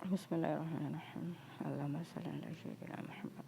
Bismillahirrahmanirrahim. Allahumma shalli ala sayyidina Muhammad.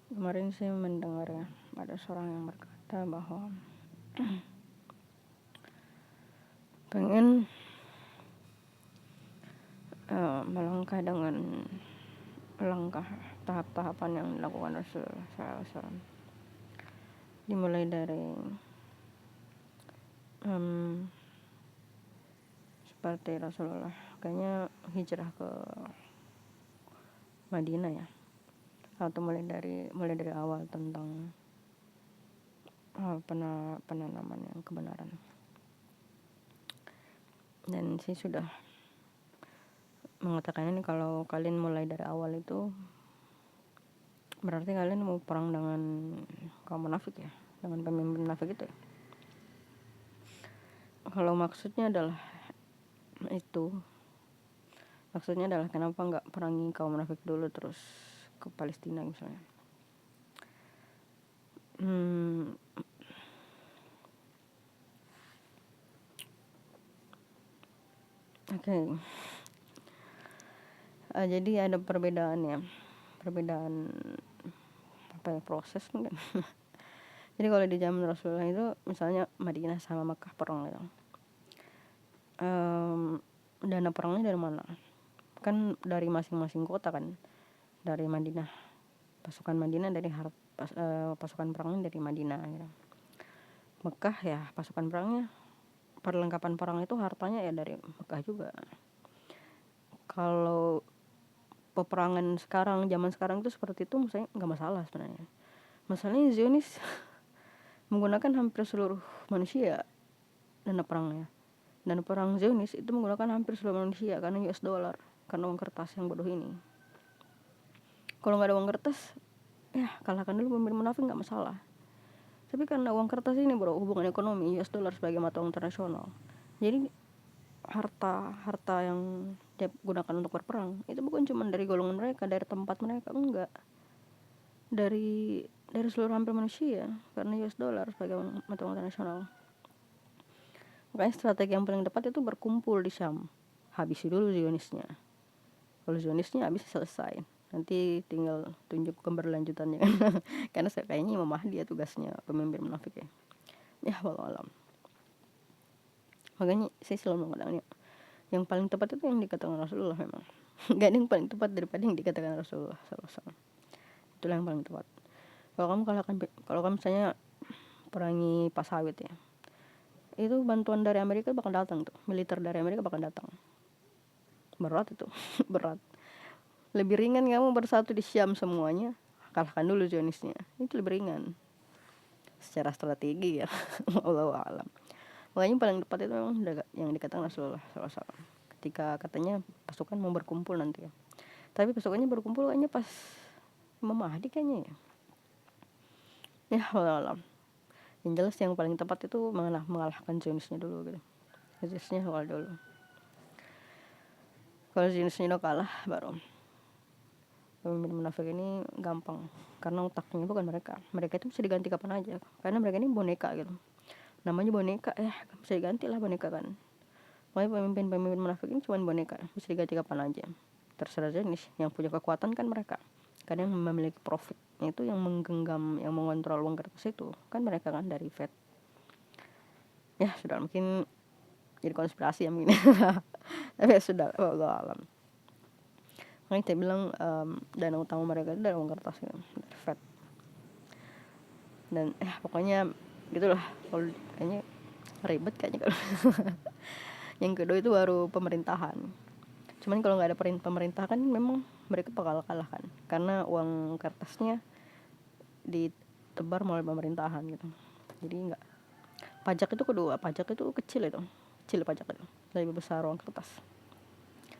Kemarin saya mendengar ya, ada seorang yang berkata bahwa pengen melangkah dengan langkah tahap-tahapan yang dilakukan Rasulullah SAW. Dimulai dari seperti Rasulullah kayaknya hijrah ke Madinah ya, atau mulai dari awal tentang penanaman yang kebenaran. Dan saya sudah mengatakan ini, kalau kalian mulai dari awal itu berarti kalian mau perang dengan kaum munafik ya, dengan pemimpin munafik itu ya. Kalau maksudnya adalah kenapa nggak perangi kaum munafik dulu terus ke Palestina misalnya. Oke. Jadi ada perbedaan proses kan. Jadi kalau di zaman Rasulullah itu misalnya Madinah sama Makkah perang gitu. Dana perangnya dari mana? Kan dari masing-masing kota kan. Dari Madinah. Pasukan Madinah dari pasukan perangnya dari Madinah gitu. Mekah ya pasukan perangnya, perlengkapan perang itu hartanya ya dari Mekah juga. Kalau peperangan zaman sekarang itu seperti itu misalnya nggak masalah sebenarnya. Masalahnya Zionis menggunakan hampir seluruh manusia dana perangnya. Dan perang Zionis itu menggunakan hampir seluruh manusia karena US dollar, karena uang kertas yang bodoh ini. Kalau nggak ada uang kertas, ya kalahkan dulu pemimpin munafik nggak masalah. Tapi karena uang kertas ini bro, hubungan ekonomi US dollar sebagai mata uang internasional, jadi harta yang dia gunakan untuk berperang itu bukan cuma dari golongan mereka, dari tempat mereka, enggak, dari seluruh hampir manusia, karena US dollar sebagai mata uang internasional. Makanya strategi yang paling tepat itu berkumpul di Syam, habisi dulu Zionisnya. Kalau Zionisnya habis selesai, nanti tinggal tunjuk keberlanjutannya kan. Karena kayaknya Imam Mahdi ya tugasnya pemimpin munafik ya. Ya wallahu alam. Makanya saya selalu mengatakan yang paling tepat itu yang dikatakan Rasulullah memang. Gak ada yang paling tepat daripada yang dikatakan Rasulullah SAW. Itulah yang paling tepat. Kalau kamu misalnya perangi pas sawit ya, itu bantuan dari Amerika bakal datang tuh, militer dari Amerika bakal datang. Berat itu, berat. Lebih ringan kamu bersatu di Syam semuanya, kalahkan dulu Zionisnya. Itu lebih ringan secara strategi ya. Wallahu a'lam. Makanya paling tepat itu memang yang dikatakan Rasulullah SAW. Ketika katanya pasukan mau berkumpul nanti ya, tapi pasukannya berkumpul kayaknya pas Imam Mahdi kayaknya ya. Ya wallahu a'lam. Yang jelas yang paling tepat itu mengalahkan Zionisnya dulu gitu. Zionisnya awal dulu. Kalau Zionisnya udah kalah, baru pemimpin munafik ini gampang, karena otaknya bukan mereka itu bisa diganti kapan aja, karena mereka ini boneka gitu, namanya boneka ya, bisa diganti lah boneka kan. Makanya pemimpin munafik ini cuma boneka, bisa diganti kapan aja, terserah jenis. Yang punya kekuatan kan mereka, karena yang memiliki profit itu, yang menggenggam, yang mengontrol uang kertas itu kan mereka kan, dari Fed. Ya sudah, mungkin jadi konspirasi ya mungkin. Tapi ya sudah, wallahu alam. Makanya kita bilang dana utama mereka itu dari uang kertas gitu, dari Fed. Dan pokoknya gitulah. Kalau kayaknya ribet kayaknya kalau. Yang kedua itu baru pemerintahan. Cuman kalau nggak ada pemerintah kan memang mereka bakal kalah kan, karena uang kertasnya ditebar melalui pemerintahan gitu. Jadi nggak, pajak itu kedua, pajak itu kecil pajak itu, lebih besar uang kertas.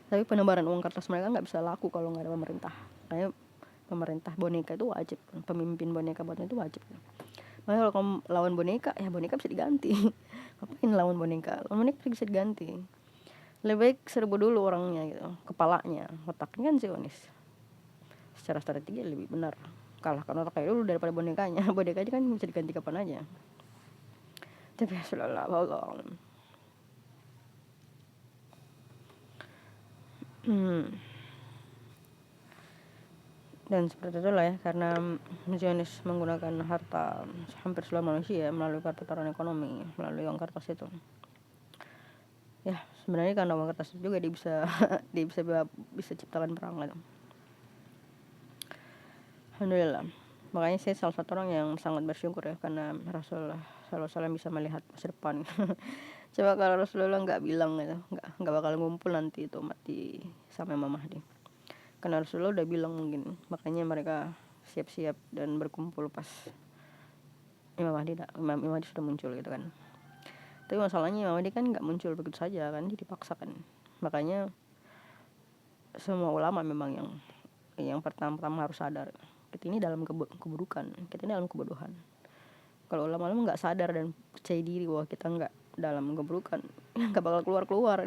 Tapi penebaran uang kertas mereka nggak bisa laku kalau nggak ada pemerintah. Kayak pemerintah boneka itu wajib, pemimpin boneka buatnya itu wajib. Makanya kalau kamu lawan boneka, ya boneka bisa diganti. Ngapain lawan boneka bisa diganti. Lebih baik serbu dulu orangnya gitu, kepalanya, otaknya kan Zionis. Secara strategi lebih benar, kalahkan otaknya dulu daripada bonekanya. Bonekanya kan bisa diganti kapan aja. Tapi ya sudahlah, wallahu a'lam. Dan seperti itulah ya, karena Zionis menggunakan harta hampir seluruh manusia melalui perputaran ekonomi, melalui uang kertas itu. Ya sebenarnya karena uang kertas itu juga dia bisa bisa ciptakan perang gitu. Alhamdulillah. Makanya saya salah satu orang yang sangat bersyukur ya, karena Rasulullah SAW bisa melihat masa depan. Coba kalau Rasulullah nggak bilang gitu, nggak bakal ngumpul nanti itu mati sama Imam Mahdi. Karena Rasulullah udah bilang mungkin, makanya mereka siap-siap dan berkumpul pas Imam Mahdi sudah muncul gitu kan. Tapi masalahnya Imam Mahdi kan nggak muncul begitu saja kan, jadi dipaksakan. Makanya semua ulama memang yang pertama harus sadar, kita ini dalam keburukan, kita ini dalam kebodohan. Kalau ulama-ulama nggak sadar dan percaya diri bahwa kita nggak dalam keburukan, nggak bakal keluar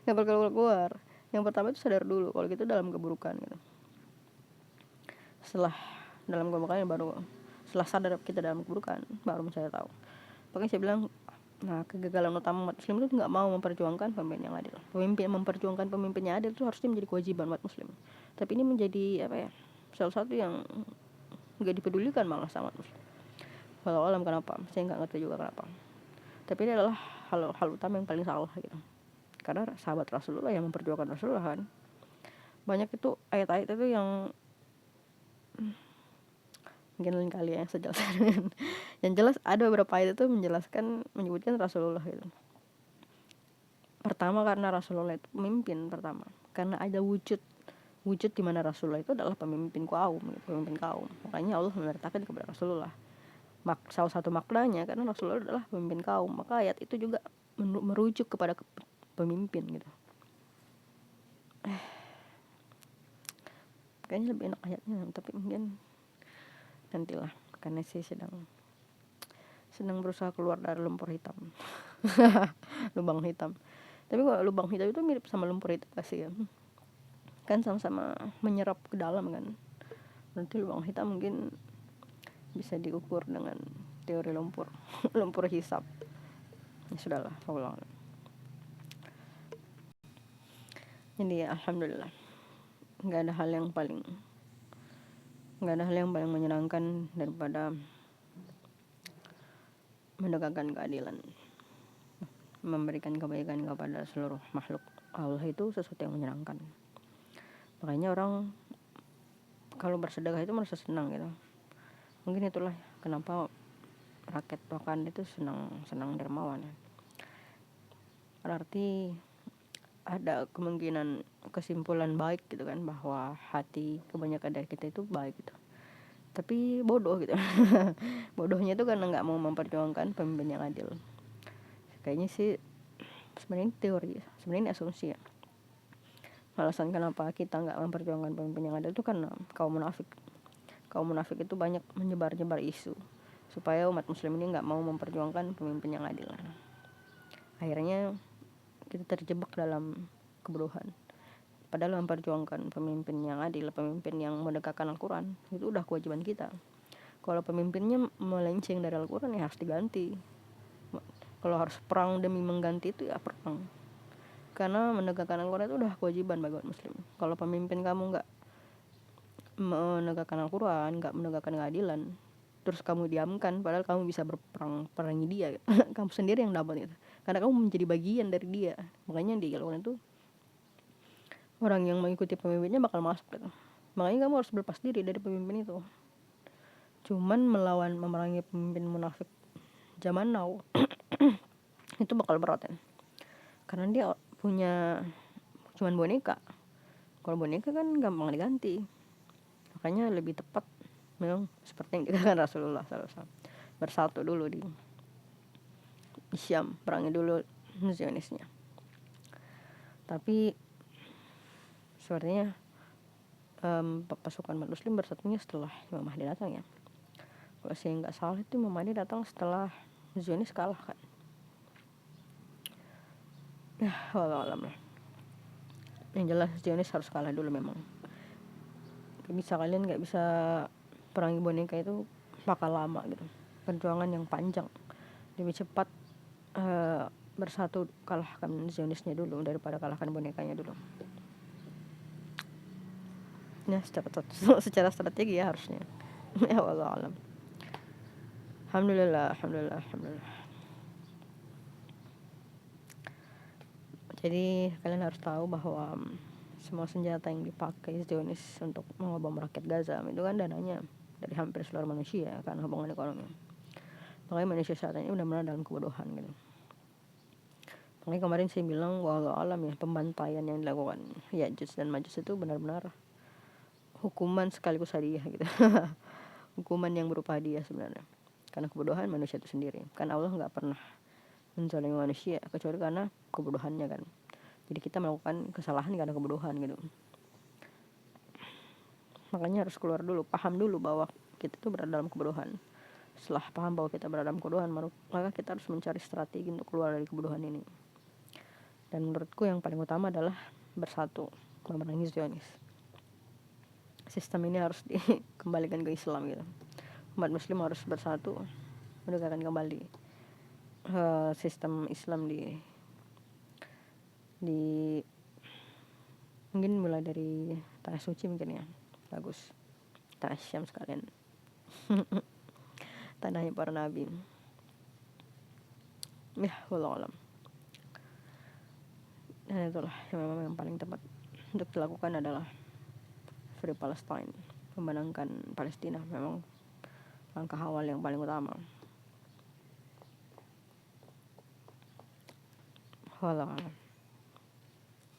nggak bakal keluar. Yang pertama itu sadar dulu kalau kita dalam keburukan gitu. Setelah dalam keburukan baru, setelah sadar kita dalam keburukan, baru saya tahu. Makanya saya bilang, nah kegagalan utama umat muslim itu nggak mau memperjuangkan pemimpin yang adil. Memperjuangkan pemimpin yang adil itu harusnya menjadi kewajiban umat muslim. Tapi ini menjadi apa ya, salah satu yang nggak dipedulikan malah sama umat muslim. Walau alam kenapa, saya nggak ngerti juga kenapa. Tapi ini adalah hal utama yang paling salah gitu. Karena sahabat Rasulullah yang memperjuangkan Rasulullah kan. Banyak itu ayat-ayat itu yang mungkin lain kali ya sejelaskan. Yang jelas ada beberapa ayat itu menyebutkan Rasulullah gitu. Pertama karena Rasulullah itu pemimpin pertama. Karena ada wujud di mana Rasulullah itu adalah pemimpin kaum. Makanya Allah memerintahkan kepada Rasulullah. Salah satu maknanya karena Rasulullah adalah pemimpin kaum, maka ayat itu juga merujuk kepada pemimpin gitu. Kayaknya lebih enak ayatnya, tapi mungkin nantilah, karena saya sedang berusaha keluar dari lumpur hitam. Lubang hitam. Tapi kalau lubang hitam itu mirip sama lumpur hitam pasti ya. Kan sama-sama menyerap ke dalam kan. Nanti lubang hitam mungkin bisa diukur dengan teori lumpur hisap. Ya sudahlah, Allah. Jadi ya, alhamdulillah. Nggak ada hal yang paling menyenangkan daripada menegakkan keadilan, memberikan kebaikan kepada seluruh makhluk Allah, itu sesuatu yang menyenangkan. Makanya orang kalau bersedekah itu merasa senang gitu. Mungkin itulah kenapa rakyat Wakanda itu senang dermawan ya. Berarti ada kemungkinan kesimpulan baik gitu kan, bahwa hati kebanyakan dari kita itu baik gitu, tapi bodoh gitu. Bodohnya itu karena nggak mau memperjuangkan pemimpin yang adil. Kayaknya sih sebenarnya teori, sebenarnya asumsi ya. Alasan kenapa kita nggak memperjuangkan pemimpin yang adil itu karena kaum munafik itu banyak menyebar isu supaya umat muslim ini nggak mau memperjuangkan pemimpin yang adil. Akhirnya kita terjebak dalam kebodohan. Padahal memperjuangkan pemimpin yang adil, pemimpin yang menegakkan Al-Quran, itu udah kewajiban kita. Kalau pemimpinnya melenceng dari Al-Quran ya harus diganti. Kalau harus perang demi mengganti itu ya perang. Karena menegakkan Al-Quran itu udah kewajiban bagi umat muslim. Kalau pemimpin kamu nggak menegakkan Al-Quran, nggak menegakkan keadilan, terus kamu diamkan, padahal kamu bisa perangi dia, kamu sendiri yang dapat itu, karena kamu menjadi bagian dari dia. Makanya di Al-Quran itu orang yang mengikuti pemimpinnya bakal masuk gitu. Makanya kamu harus berlepas diri dari pemimpin itu. Cuman memerangi pemimpin munafik zaman now itu bakal berat ya. Karena dia punya cuman boneka. Kalau boneka kan gampang diganti. Makanya lebih tepat memang seperti yang dikatakan Rasulullah SAW, bersatu dulu di Syam, perangi dulu Zionisnya. Tapi sepertinya pasukan umat muslim bersatunya setelah Imam Mahdi datang ya. Kalau saya nggak salah itu Imam Mahdi datang setelah Zionis kalah kan. Ya walau alam lah. Yang jelas Zionis harus kalah dulu memang. Kalian nggak bisa perangi boneka itu bakal lama gitu, perjuangan yang panjang. lebih cepat bersatu, kalahkan Zionisnya dulu daripada kalahkan bonekanya dulu. Ya, secara strategi ya harusnya. Ya Allah alam. Alhamdulillah. Jadi kalian harus tahu bahwa semua senjata yang dipakai Zionis untuk mengobam rakyat Gaza itu kan dananya dari hampir seluruh manusia, kan hubungan ekonomi. Makanya manusia saat ini benar-benar dalam kebodohan gitu. Makanya kemarin saya bilang walau alam ya, pembantaian yang dilakukan Ya'juj dan Ma'juj itu benar-benar hukuman sekaligus hadiah gitu. Hukuman yang berupa hadiah sebenarnya, karena kebodohan manusia itu sendiri. Kan Allah nggak pernah menzalimi manusia kecuali karena kebodohannya kan. Jadi kita melakukan kesalahan karena kebodohan gitu. Makanya harus keluar dulu, paham dulu bahwa kita itu berada dalam kebodohan. Setelah paham bahwa kita berada dalam kebodohan, maka kita harus mencari strategi untuk keluar dari kebodohan ini. Dan menurutku yang paling utama adalah bersatu memerangi Zionis. Sistem ini harus dikembalikan ke Islam gitu. Umat muslim harus bersatu menegakkan kembali sistem Islam di mungkin mulai dari Tanah Suci mungkin ya. Bagus. Tanah Syam sekalian. Tanahnya para nabi. Ya, wallahu alam. Dan itulah yang memang yang paling tepat untuk dilakukan adalah Free Palestine, memenangkan Palestina. Memang langkah awal yang paling utama. Wallahu alam.